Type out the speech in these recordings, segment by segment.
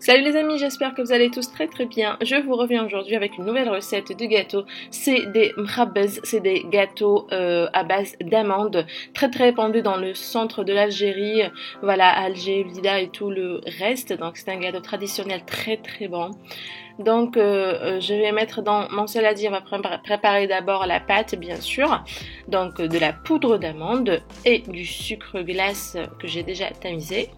Salut les amis, j'espère que vous allez tous très bien. Je vous reviens aujourd'hui avec une nouvelle recette de gâteau. C'est des mrabbez, c'est des gâteaux à base d'amandes, très répandus dans le centre de l'Algérie. Voilà, Alger, Blida et tout le reste. Donc c'est un gâteau traditionnel très bon. Donc je vais mettre dans mon saladier, on va préparer d'abord la pâte bien sûr. Donc de la poudre d'amande et du sucre glace que j'ai déjà tamisé.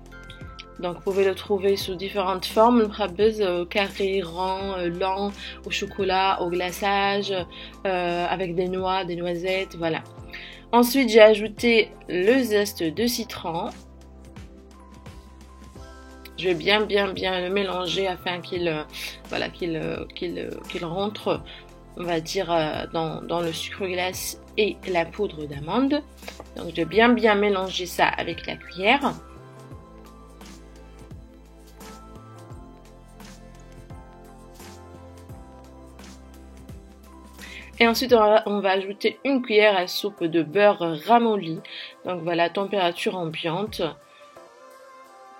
Donc vous pouvez le trouver sous différentes formes, le mrabbez, carré, rond, lent, au chocolat, au glaçage, avec des noix, des noisettes, voilà. Ensuite j'ai ajouté le zeste de citron. Je vais bien le mélanger afin qu'il rentre, on va dire, dans le sucre glace et la poudre d'amande. Donc je vais bien mélanger ça avec la cuillère. Et ensuite, on va ajouter une cuillère à soupe de beurre ramolli. Donc voilà, température ambiante.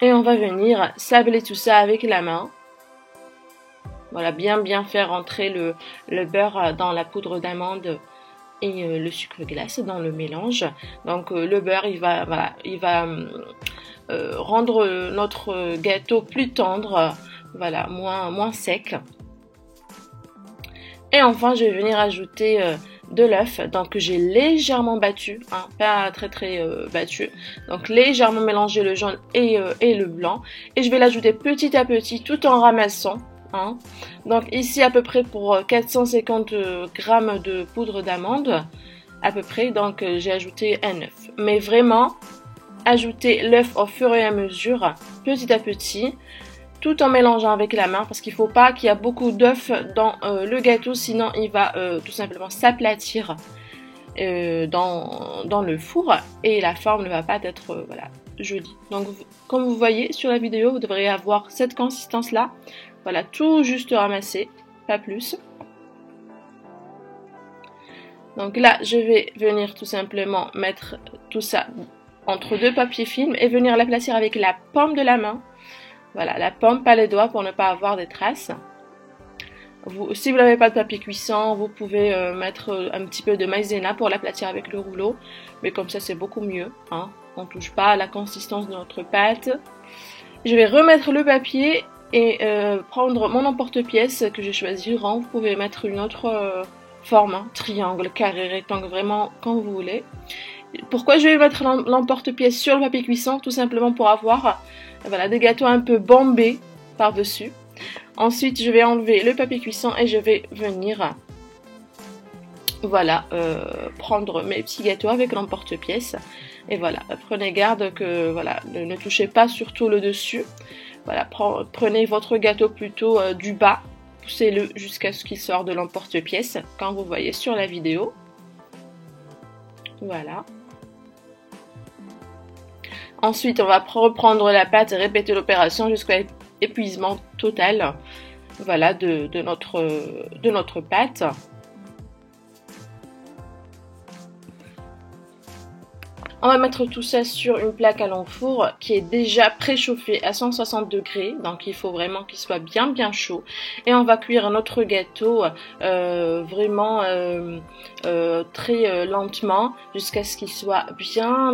Et on va venir sabler tout ça avec la main. Voilà, bien faire rentrer le beurre dans la poudre d'amande et le sucre glace dans le mélange. Donc le beurre, il va rendre notre gâteau plus tendre, voilà, moins sec. Et enfin, je vais venir ajouter de l'œuf, donc que j'ai légèrement battu, hein, pas très battu. Donc légèrement mélanger le jaune et le blanc. Et je vais l'ajouter petit à petit tout en ramassant. Hein. Donc ici à peu près pour 450 grammes de poudre d'amande, à peu près. Donc j'ai ajouté un œuf. Mais vraiment, ajoutez l'œuf au fur et à mesure, petit à petit, tout en mélangeant avec la main parce qu'il ne faut pas qu'il y ait beaucoup d'œufs dans le gâteau, sinon il va tout simplement s'aplatir dans le four et la forme ne va pas être voilà, jolie. Donc comme vous voyez sur la vidéo, vous devriez avoir cette consistance là, voilà, tout juste ramassé, pas plus. Donc là je vais venir tout simplement mettre tout ça entre deux papiers films et venir l'aplatir avec la paume de la main. Voilà, la paume, pas les doigts pour ne pas avoir des traces. Si vous n'avez pas de papier cuisson, vous pouvez mettre un petit peu de maïzena pour l'aplatir avec le rouleau. Mais comme ça, c'est beaucoup mieux. Hein. On ne touche pas à la consistance de notre pâte. Je vais remettre le papier et prendre mon emporte-pièce que j'ai choisi rond. Vous pouvez mettre une autre forme, hein, triangle, carré, rectangle, vraiment quand vous voulez. Pourquoi je vais mettre l'emporte-pièce sur le papier cuisson? Tout simplement pour avoir voilà, des gâteaux un peu bombés par-dessus. Ensuite, je vais enlever le papier cuisson et je vais venir voilà, prendre mes petits gâteaux avec l'emporte-pièce. Et voilà, prenez garde que voilà, ne touchez pas surtout le dessus. Voilà, prenez votre gâteau plutôt du bas, poussez-le jusqu'à ce qu'il sorte de l'emporte-pièce, quand vous voyez sur la vidéo. Voilà. Ensuite, on va reprendre la pâte et répéter l'opération jusqu'à l'épuisement total, voilà, de notre pâte. On va mettre tout ça sur une plaque à l'enfour qui est déjà préchauffée à 160 degrés. Donc il faut vraiment qu'il soit bien chaud. Et on va cuire notre gâteau vraiment très lentement jusqu'à ce qu'il soit bien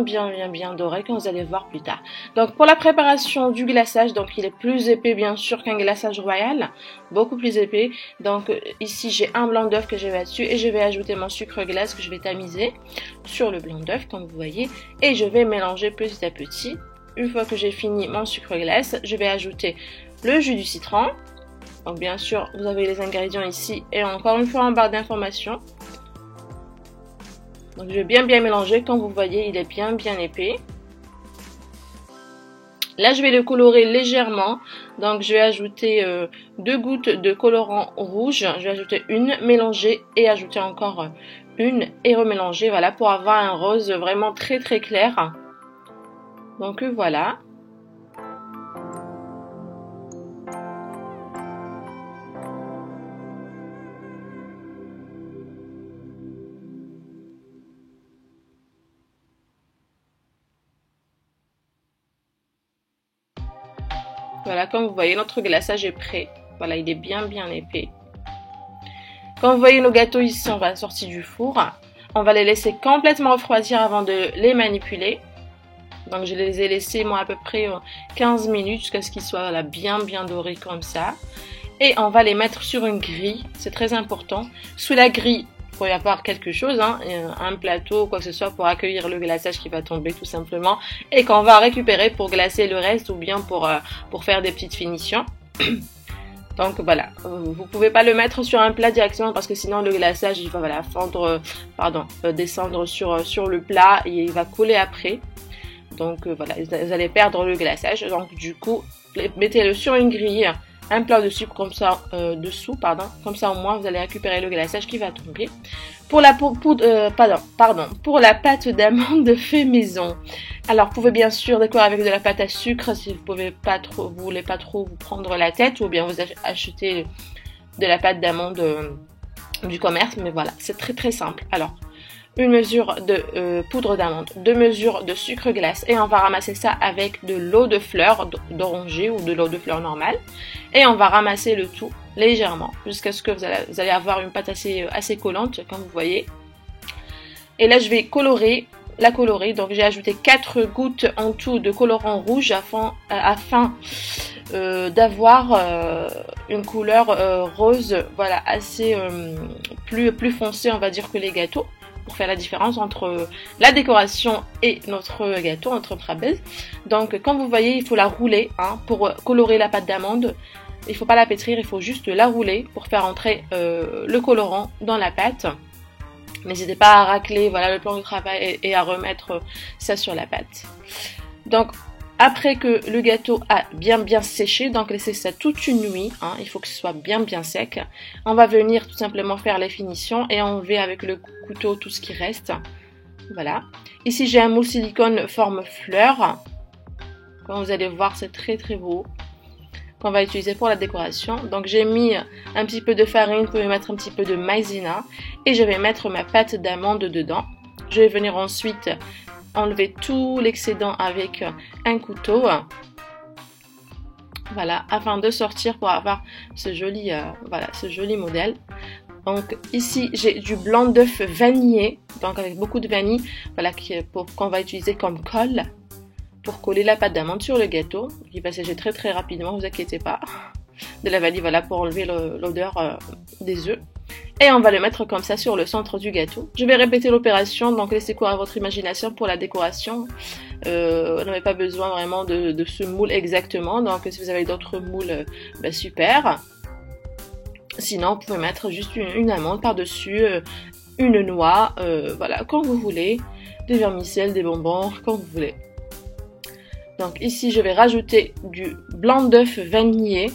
doré, comme vous allez voir plus tard. Donc pour la préparation du glaçage, donc il est plus épais bien sûr qu'un glaçage royal, beaucoup plus épais. Donc ici j'ai un blanc d'œuf que j'ai battu et je vais ajouter mon sucre glace que je vais tamiser sur le blanc d'œuf comme vous voyez. Et je vais mélanger petit à petit. Une fois que j'ai fini mon sucre glace, je vais ajouter le jus du citron. Donc bien sûr, vous avez les ingrédients ici et encore une fois en barre d'informations. Donc je vais bien mélanger. Comme vous voyez, il est bien épais. Là, je vais le colorer légèrement. Donc je vais ajouter 2 gouttes de colorant rouge. Je vais ajouter une, mélanger et ajouter encore une et remélanger, voilà, pour avoir un rose vraiment très clair. Donc voilà. Voilà, comme vous voyez, notre glaçage est prêt. Voilà, il est bien épais. Comme vous voyez, nos gâteaux, ils sont sortis du four. On va les laisser complètement refroidir avant de les manipuler. Donc, je les ai laissés, moi, à peu près 15 minutes jusqu'à ce qu'ils soient voilà, bien dorés comme ça. Et on va les mettre sur une grille, c'est très important. Sous la grille, il faut y avoir quelque chose, hein, un plateau, quoi que ce soit, pour accueillir le glaçage qui va tomber tout simplement. Et qu'on va récupérer pour glacer le reste ou bien pour faire des petites finitions. Donc voilà, vous pouvez pas le mettre sur un plat directement parce que sinon le glaçage il va voilà, descendre sur le plat et il va couler après. Donc voilà, vous allez perdre le glaçage. Donc du coup, mettez-le sur une grille, un plat de sucre comme ça dessous, comme ça au moins vous allez récupérer le glaçage qui va tomber. Pour la pour la pâte d'amande fait maison. Alors vous pouvez bien sûr décorer avec de la pâte à sucre si vous voulez pas trop vous prendre la tête, ou bien vous achetez de la pâte d'amande du commerce, mais voilà, c'est très simple. Alors, une mesure de poudre d'amande, 2 mesures de sucre glace, et on va ramasser ça avec de l'eau de fleur d'oranger ou de l'eau de fleur normale, et on va ramasser le tout légèrement jusqu'à ce que vous allez avoir une pâte assez collante, comme vous voyez. Et là, je vais la colorer, donc j'ai ajouté 4 gouttes en tout de colorant rouge afin d'avoir une couleur rose, voilà, assez plus foncée, on va dire, que les gâteaux, pour faire la différence entre la décoration et notre gâteau, notre trapèze. Donc comme vous voyez, il faut la rouler pour colorer la pâte d'amande. Il ne faut pas la pétrir, il faut juste la rouler pour faire entrer le colorant dans la pâte. N'hésitez pas à racler voilà, le plan de travail et à remettre ça sur la pâte. Donc après que le gâteau a bien séché, donc laissez ça toute une nuit, il faut que ce soit bien sec. On va venir tout simplement faire les finitions et enlever avec le couteau tout ce qui reste. Voilà. Ici j'ai un moule silicone forme fleur. Comme vous allez voir, c'est très beau, qu'on va utiliser pour la décoration. Donc j'ai mis un petit peu de farine, vous pouvez mettre un petit peu de maïzena et je vais mettre ma pâte d'amande dedans. Je vais venir ensuite enlever tout l'excédent avec un couteau, voilà, afin de sortir pour avoir ce joli modèle. Donc ici j'ai du blanc d'œuf vanillé, donc avec beaucoup de vanille, voilà, qu'on va utiliser comme colle pour coller la pâte d'amande sur le gâteau, qui va sécher très rapidement, vous inquiétez pas. De la vanille, voilà, pour enlever l'odeur des œufs. Et on va le mettre comme ça sur le centre du gâteau. Je vais répéter l'opération, donc laissez courir votre imagination pour la décoration. Vous n'avez pas besoin vraiment de ce moule exactement, donc si vous avez d'autres moules, super. Sinon, vous pouvez mettre juste une amande par-dessus, une noix, voilà, comme vous voulez, des vermicelles, des bonbons, comme vous voulez. Donc ici, je vais rajouter du blanc d'œuf vanillé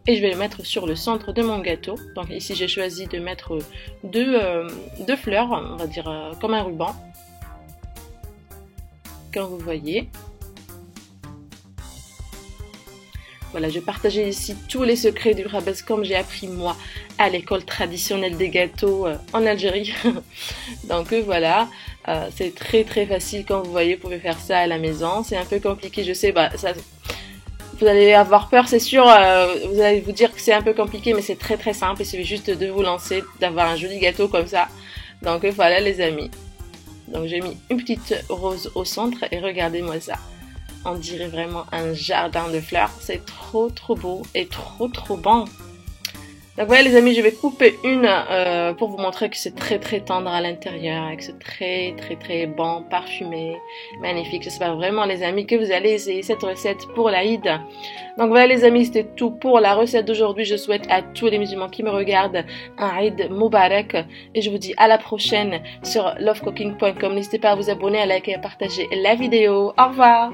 et je vais le mettre sur le centre de mon gâteau. Donc ici, j'ai choisi de mettre deux fleurs, on va dire comme un ruban, comme vous voyez. Voilà, je partageais ici tous les secrets du Rabès comme j'ai appris moi à l'école traditionnelle des gâteaux en Algérie. Donc voilà, c'est très facile, comme vous voyez, vous pouvez faire ça à la maison. C'est un peu compliqué, je sais, vous allez avoir peur, c'est sûr, vous allez vous dire que c'est un peu compliqué, mais c'est très simple. Il suffit juste de vous lancer, d'avoir un joli gâteau comme ça. Donc voilà les amis. Donc j'ai mis une petite rose au centre et regardez-moi ça. On dirait vraiment un jardin de fleurs. C'est trop beau et trop bon. Donc voilà les amis, je vais couper une pour vous montrer que c'est très tendre à l'intérieur et que c'est très bon, parfumé, magnifique. J'espère vraiment les amis que vous allez essayer cette recette pour l'Aïd. Donc voilà les amis, c'était tout pour la recette d'aujourd'hui. Je souhaite à tous les musulmans qui me regardent un Aïd Moubarak et je vous dis à la prochaine sur lovecooking.com. N'hésitez pas à vous abonner, à liker et à partager la vidéo. Au revoir.